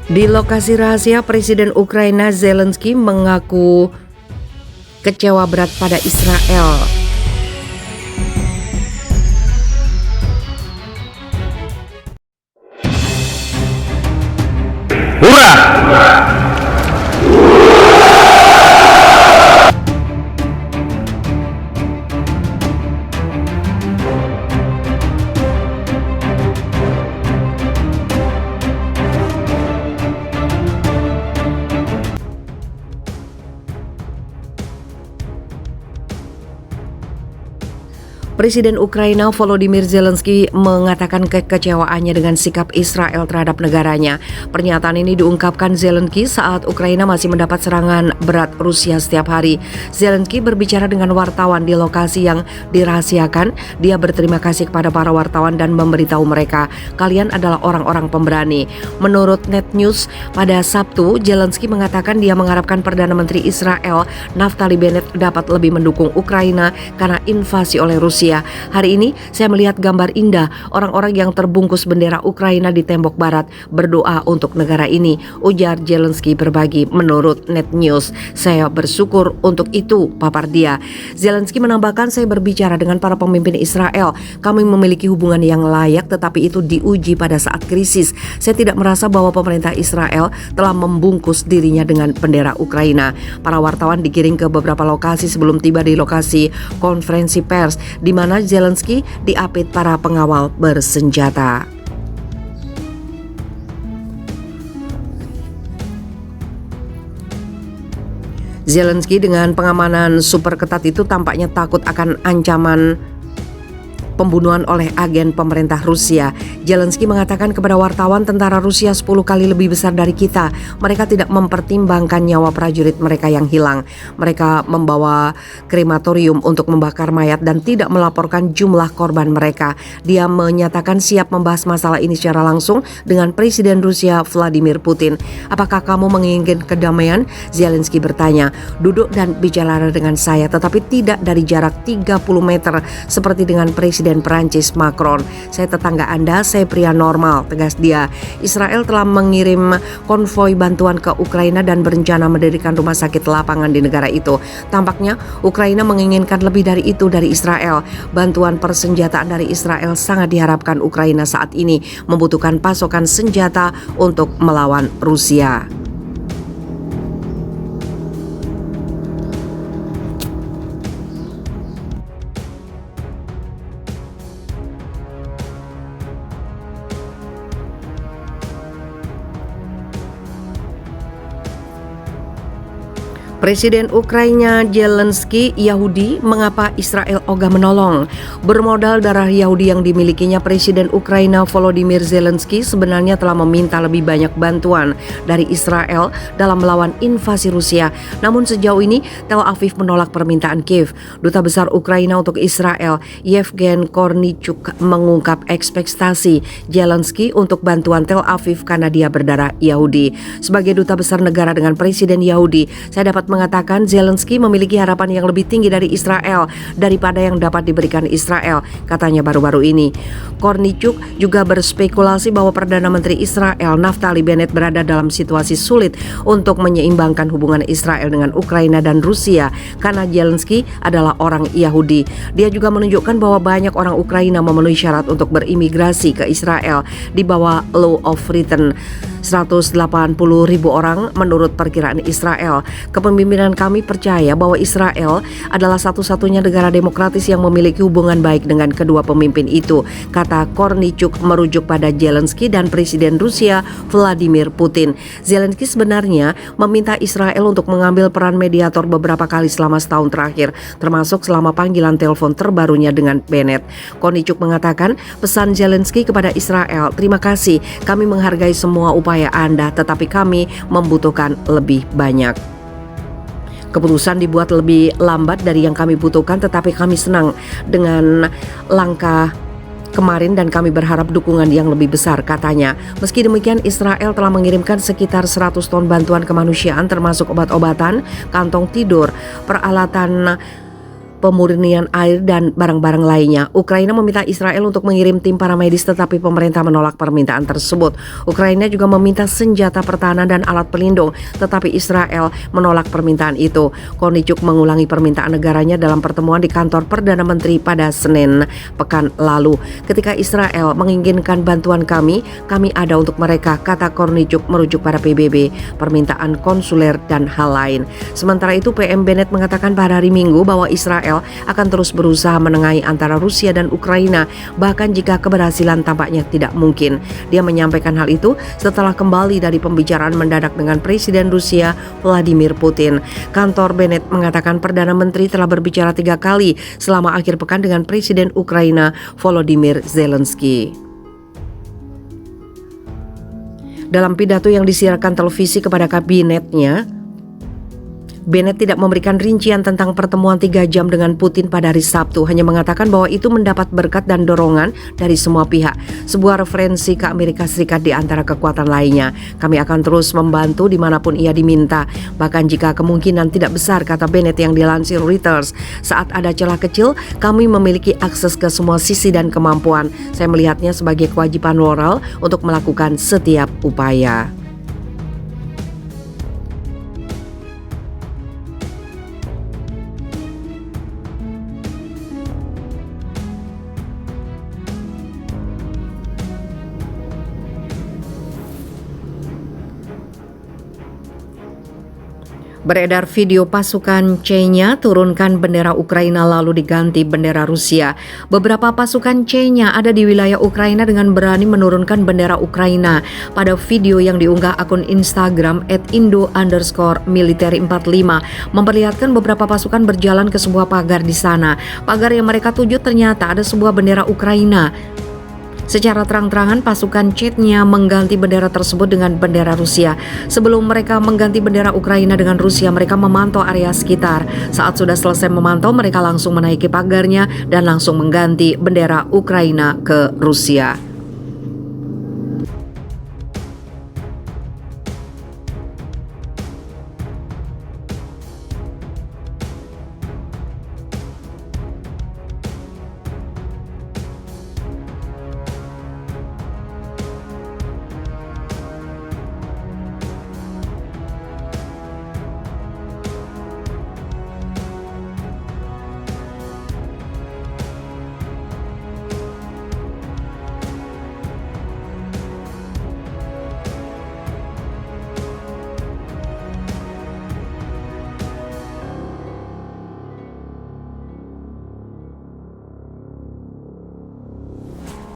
Di lokasi rahasia, Presiden Ukraina Zelensky mengaku kecewa berat pada Israel. Hurrah! Presiden Ukraina Volodymyr Zelensky mengatakan kekecewaannya dengan sikap Israel terhadap negaranya. Pernyataan ini diungkapkan Zelensky saat Ukraina masih mendapat serangan berat Rusia setiap hari. Zelensky berbicara dengan wartawan di lokasi yang dirahasiakan. Dia berterima kasih kepada para wartawan dan memberitahu mereka, "Kalian adalah orang-orang pemberani." Menurut Net News, pada Sabtu, Zelensky mengatakan dia mengharapkan Perdana Menteri Israel Naftali Bennett dapat lebih mendukung Ukraina karena invasi oleh Rusia. Hari ini saya melihat gambar indah orang-orang yang terbungkus bendera Ukraina di tembok barat berdoa untuk negara ini, ujar Zelensky berbagi menurut Net News. "Saya bersyukur untuk itu," papar dia. Zelensky menambahkan, "Saya berbicara dengan para pemimpin Israel. Kami memiliki hubungan yang layak tetapi itu diuji pada saat krisis. Saya tidak merasa bahwa pemerintah Israel telah membungkus dirinya dengan bendera Ukraina." Para wartawan digiring ke beberapa lokasi sebelum tiba di lokasi konferensi pers di mana Zelensky diapit para pengawal bersenjata. Zelensky dengan pengamanan super ketat itu tampaknya takut akan ancaman pembunuhan oleh agen pemerintah Rusia. Zelensky mengatakan kepada wartawan, "Tentara Rusia 10 kali lebih besar dari kita. Mereka tidak mempertimbangkan nyawa prajurit mereka yang hilang. Mereka membawa krematorium untuk membakar mayat dan tidak melaporkan jumlah korban mereka." Dia menyatakan siap membahas masalah ini secara langsung dengan Presiden Rusia Vladimir Putin. "Apakah kamu menginginkan kedamaian?" Zelensky bertanya. "Duduk dan bicara dengan saya, tetapi tidak dari jarak 30 meter seperti dengan Presiden Perancis Macron. Saya tetangga Anda, saya pria normal," tegas dia. Israel telah mengirim konvoi bantuan ke Ukraina dan berencana mendirikan rumah sakit lapangan di negara itu. Tampaknya Ukraina menginginkan lebih dari itu dari Israel. Bantuan persenjataan dari Israel sangat diharapkan Ukraina saat ini membutuhkan pasokan senjata untuk melawan Rusia. Presiden Ukraina Zelensky Yahudi, mengapa Israel ogah menolong? Bermodal darah Yahudi yang dimilikinya, Presiden Ukraina Volodymyr Zelensky sebenarnya telah meminta lebih banyak bantuan dari Israel dalam melawan invasi Rusia. Namun sejauh ini Tel Aviv menolak permintaan Kiev. Duta Besar Ukraina untuk Israel, Yevgen Kornichuk, mengungkap ekspektasi Zelensky untuk bantuan Tel Aviv karena dia berdarah Yahudi. Sebagai duta besar negara dengan Presiden Yahudi, saya dapat mengatakan Zelensky memiliki harapan yang lebih tinggi dari Israel daripada yang dapat diberikan Israel, katanya baru-baru ini. Kornichuk juga berspekulasi bahwa Perdana Menteri Israel Naftali Bennett berada dalam situasi sulit untuk menyeimbangkan hubungan Israel dengan Ukraina dan Rusia karena Zelensky adalah orang Yahudi. Dia juga menunjukkan bahwa banyak orang Ukraina memenuhi syarat untuk berimigrasi ke Israel di bawah Law of Return. 180.000 orang menurut perkiraan Israel. Kepemimpinan kami percaya bahwa Israel adalah satu-satunya negara demokratis yang memiliki hubungan baik dengan kedua pemimpin itu, kata Kornichuk merujuk pada Zelensky dan Presiden Rusia Vladimir Putin. Zelensky sebenarnya meminta Israel untuk mengambil peran mediator beberapa kali selama setahun terakhir, termasuk selama panggilan telepon terbarunya dengan Bennett. Kornichuk mengatakan pesan Zelensky kepada Israel, "Terima kasih, kami menghargai semua upaya Anda, tetapi kami membutuhkan lebih banyak. Keputusan dibuat lebih lambat dari yang kami butuhkan, tetapi kami senang dengan langkah kemarin dan kami berharap dukungan yang lebih besar," katanya. Meski demikian, Israel telah mengirimkan sekitar 100 ton bantuan kemanusiaan termasuk obat-obatan, kantong tidur, peralatan pemurnian air dan barang-barang lainnya. Ukraina meminta Israel untuk mengirim tim para medis, tetapi pemerintah menolak permintaan tersebut. Ukraina juga meminta senjata pertahanan dan alat pelindung, tetapi Israel menolak permintaan itu. Kornichuk mengulangi permintaan negaranya dalam pertemuan di kantor Perdana Menteri pada Senin pekan lalu. Ketika Israel menginginkan bantuan kami ada untuk mereka, kata Kornichuk merujuk pada PBB, permintaan konsuler dan hal lain. Sementara itu PM Bennett mengatakan pada hari Minggu bahwa Israel akan terus berusaha menengahi antara Rusia dan Ukraina, bahkan jika keberhasilan tampaknya tidak mungkin. Dia menyampaikan hal itu setelah kembali dari pembicaraan mendadak dengan Presiden Rusia Vladimir Putin. Kantor Bennett mengatakan Perdana Menteri telah berbicara 3 kali selama akhir pekan dengan Presiden Ukraina Volodymyr Zelensky. Dalam pidato yang disiarkan televisi kepada kabinetnya, Bennett tidak memberikan rincian tentang pertemuan 3 jam dengan Putin pada hari Sabtu, hanya mengatakan bahwa itu mendapat berkat dan dorongan dari semua pihak, sebuah referensi ke Amerika Serikat di antara kekuatan lainnya. Kami akan terus membantu dimanapun ia diminta, bahkan jika kemungkinan tidak besar, kata Bennett yang dilansir Reuters. Saat ada celah kecil, kami memiliki akses ke semua sisi dan kemampuan. Saya melihatnya sebagai kewajiban moral untuk melakukan setiap upaya. Beredar video pasukan C-nya turunkan bendera Ukraina lalu diganti bendera Rusia. Beberapa pasukan C-nya ada di wilayah Ukraina dengan berani menurunkan bendera Ukraina. Pada video yang diunggah akun Instagram @indo_military45 memperlihatkan beberapa pasukan berjalan ke sebuah pagar di sana. Pagar yang mereka tuju ternyata ada sebuah bendera Ukraina. Secara terang-terangan pasukan C-nya mengganti bendera tersebut dengan bendera Rusia. Sebelum mereka mengganti bendera Ukraina dengan Rusia, mereka memantau area sekitar. Saat sudah selesai memantau, mereka langsung menaiki pagarnya dan langsung mengganti bendera Ukraina ke Rusia.